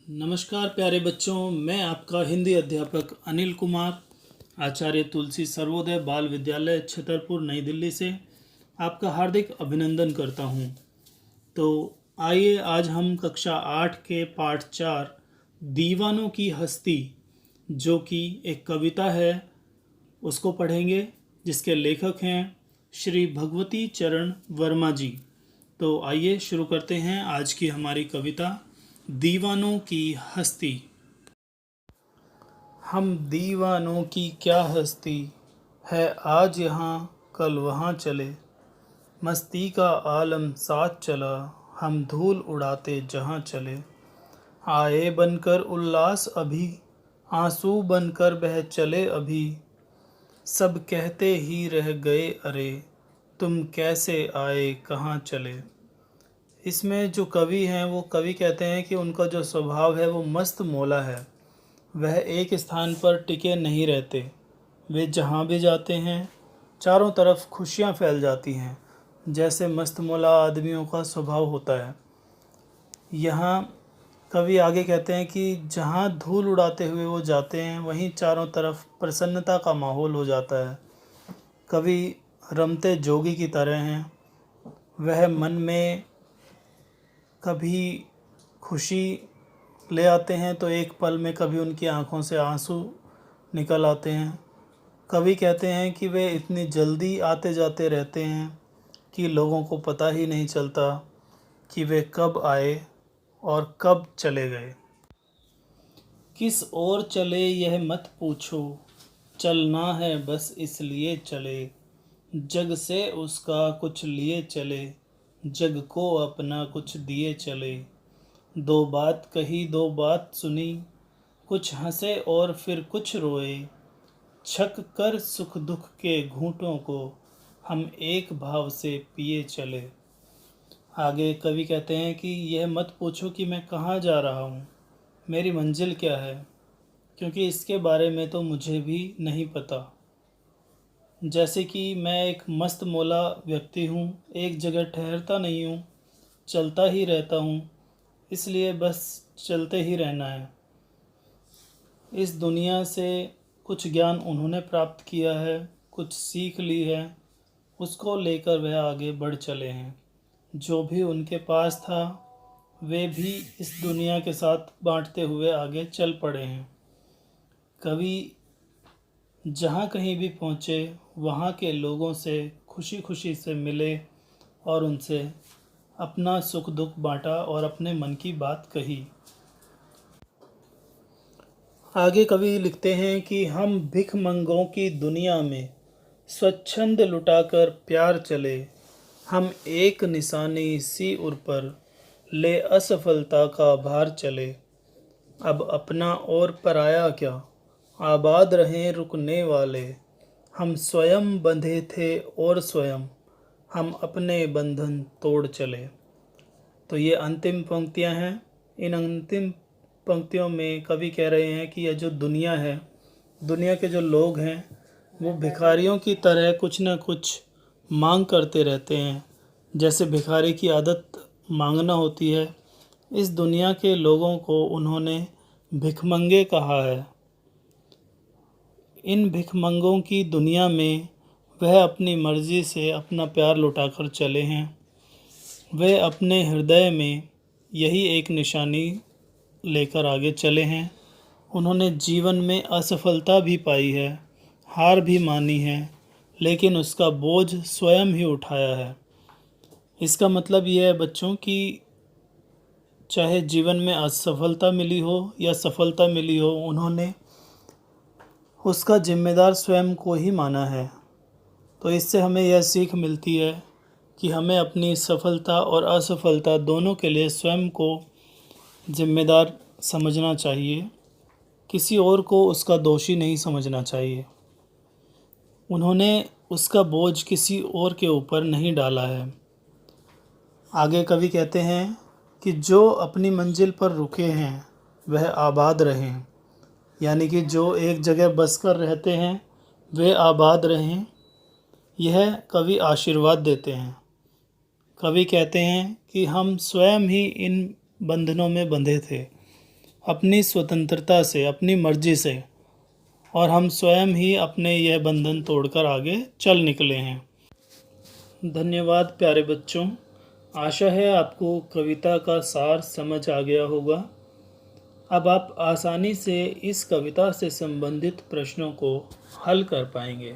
नमस्कार प्यारे बच्चों, मैं आपका हिंदी अध्यापक अनिल कुमार, आचार्य तुलसी सर्वोदय बाल विद्यालय छतरपुर नई दिल्ली से आपका हार्दिक अभिनंदन करता हूं। तो आइए आज हम कक्षा 8 के पाठ 4 दीवानों की हस्ती, जो कि एक कविता है, उसको पढ़ेंगे, जिसके लेखक हैं श्री भगवती चरण वर्मा जी। तो आइए शुरू करते हैं आज की हमारी कविता दीवानों की हस्ती। हम दीवानों की क्या हस्ती है, आज यहाँ कल वहाँ चले, मस्ती का आलम साथ चला, हम धूल उड़ाते जहाँ चले। आए बनकर उल्लास अभी, आंसू बनकर बह चले अभी, सब कहते ही रह गए अरे, तुम कैसे आए कहाँ चले। इसमें जो कवि हैं वो कवि कहते हैं कि उनका जो स्वभाव है वो मस्त मौला है। वह एक स्थान पर टिके नहीं रहते, वे जहाँ भी जाते हैं चारों तरफ खुशियाँ फैल जाती हैं, जैसे मस्त मौला आदमियों का स्वभाव होता है। यहाँ कवि आगे कहते हैं कि जहाँ धूल उड़ाते हुए वो जाते हैं वहीं चारों तरफ प्रसन्नता का माहौल हो जाता है। कवि रमते जोगी की तरह हैं। वह मन में कभी खुशी ले आते हैं तो एक पल में कभी उनकी आंखों से आंसू निकल आते हैं। कवि कहते हैं कि वे इतनी जल्दी आते जाते रहते हैं कि लोगों को पता ही नहीं चलता कि वे कब आए और कब चले गए। किस ओर चले यह मत पूछो, चलना है बस इसलिए चले, जग से उसका कुछ लिए चले, जग को अपना कुछ दिए चले। दो बात कही दो बात सुनी, कुछ हंसे और फिर कुछ रोए, छक कर सुख दुख के घूंटों को हम एक भाव से पिए चले। आगे कवि कहते हैं कि यह मत पूछो कि मैं कहाँ जा रहा हूँ, मेरी मंजिल क्या है, क्योंकि इसके बारे में तो मुझे भी नहीं पता। जैसे कि मैं एक मस्त मौला व्यक्ति हूँ, एक जगह ठहरता नहीं हूँ, चलता ही रहता हूँ, इसलिए बस चलते ही रहना है। इस दुनिया से कुछ ज्ञान उन्होंने प्राप्त किया है, कुछ सीख ली है, उसको लेकर वह आगे बढ़ चले हैं। जो भी उनके पास था वे भी इस दुनिया के साथ बांटते हुए आगे चल पड़े हैं। कवि जहाँ कहीं भी पहुँचे वहाँ के लोगों से खुशी खुशी से मिले और उनसे अपना सुख दुख बांटा और अपने मन की बात कही। आगे कवि लिखते हैं कि हम भिखमंगों की दुनिया में स्वच्छंद लुटाकर प्यार चले, हम एक निशानी सी उर पर ले असफलता का भार चले। अब अपना और पराया क्या, आबाद रहें रुकने वाले, हम स्वयं बंधे थे और स्वयं हम अपने बंधन तोड़ चले। तो ये अंतिम पंक्तियां हैं। इन अंतिम पंक्तियों में कवि कह रहे हैं कि यह जो दुनिया है, दुनिया के जो लोग हैं वो भिखारियों की तरह कुछ ना कुछ मांग करते रहते हैं। जैसे भिखारी की आदत मांगना होती है, इस दुनिया के लोगों को उन्होंने भिखमंगे कहा है। इन भिखमंगों की दुनिया में वह अपनी मर्ज़ी से अपना प्यार लुटाकर चले हैं। वे अपने हृदय में यही एक निशानी लेकर आगे चले हैं। उन्होंने जीवन में असफलता भी पाई है, हार भी मानी है, लेकिन उसका बोझ स्वयं ही उठाया है। इसका मतलब यह है बच्चों कि चाहे जीवन में असफलता मिली हो या सफलता मिली हो, उन्होंने उसका जिम्मेदार स्वयं को ही माना है। तो इससे हमें यह सीख मिलती है कि हमें अपनी सफलता और असफलता दोनों के लिए स्वयं को जिम्मेदार समझना चाहिए, किसी और को उसका दोषी नहीं समझना चाहिए। उन्होंने उसका बोझ किसी और के ऊपर नहीं डाला है। आगे कवि कहते हैं कि जो अपनी मंजिल पर रुके हैं वह आबाद रहें, यानी कि जो एक जगह बस कर रहते हैं वे आबाद रहें। यह कवि आशीर्वाद देते हैं। कवि कहते हैं कि हम स्वयं ही इन बंधनों में बंधे थे, अपनी स्वतंत्रता से, अपनी मर्जी से, और हम स्वयं ही अपने यह बंधन तोड़कर आगे चल निकले हैं। धन्यवाद प्यारे बच्चों। आशा है आपको कविता का सार समझ आ गया होगा। अब आप आसानी से इस कविता से संबंधित प्रश्नों को हल कर पाएंगे।